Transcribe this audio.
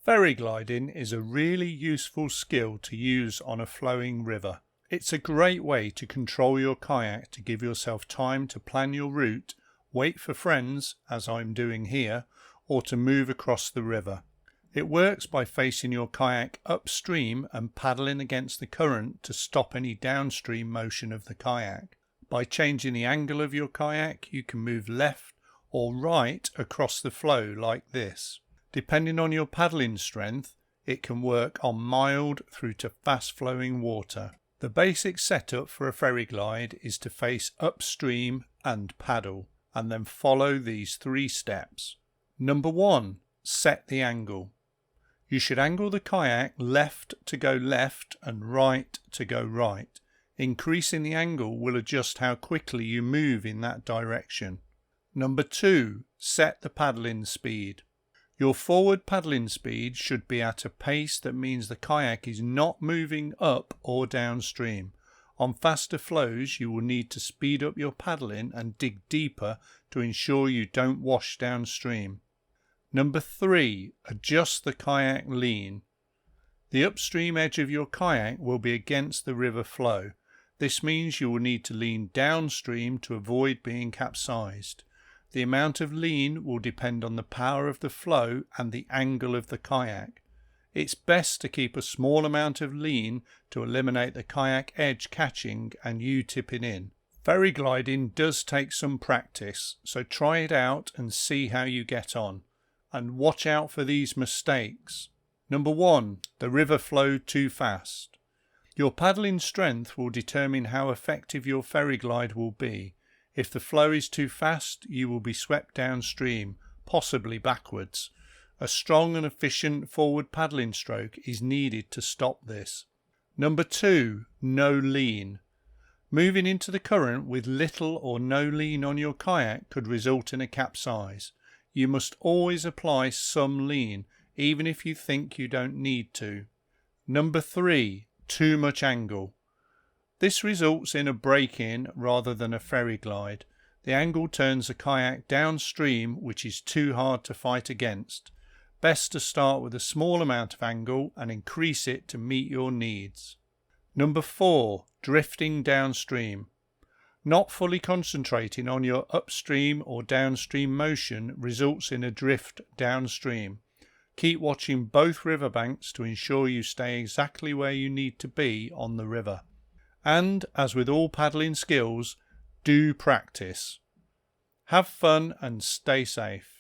Ferry gliding is a really useful skill to use on a flowing river. It's a great way to control your kayak to give yourself time to plan your route, wait for friends, as I'm doing here, or to move across the river. It works by facing your kayak upstream and paddling against the current to stop any downstream motion of the kayak. By changing the angle of your kayak, you can move left or right across the flow like this. Depending on your paddling strength, it can work on mild through to fast flowing water. The basic setup for a ferry glide is to face upstream and paddle, and then follow these 3 steps. Number 1. Set the angle. You should angle the kayak left to go left and right to go right. Increasing the angle will adjust how quickly you move in that direction. Number 2. Set the paddling speed. Your forward paddling speed should be at a pace that means the kayak is not moving up or downstream. On faster flows, you will need to speed up your paddling and dig deeper to ensure you don't wash downstream. Number 3. Adjust the kayak lean. The upstream edge of your kayak will be against the river flow. This means you will need to lean downstream to avoid being capsized. The amount of lean will depend on the power of the flow and the angle of the kayak. It's best to keep a small amount of lean to eliminate the kayak edge catching and you tipping in. Ferry gliding does take some practice, so try it out and see how you get on. And watch out for these mistakes. Number 1. The river flow too fast. Your paddling strength will determine how effective your ferry glide will be. If the flow is too fast, you will be swept downstream, possibly backwards. A strong and efficient forward paddling stroke is needed to stop this. Number 2. No lean. Moving into the current with little or no lean on your kayak could result in a capsize. You must always apply some lean, even if you think you don't need to. Number 3. Too much angle. This results in a break-in rather than a ferry glide. The angle turns the kayak downstream, which is too hard to fight against. Best to start with a small amount of angle and increase it to meet your needs. Number 4. Drifting downstream. Not fully concentrating on your upstream or downstream motion results in a drift downstream. Keep watching both riverbanks to ensure you stay exactly where you need to be on the river. And, as with all paddling skills, do practice. Have fun and stay safe.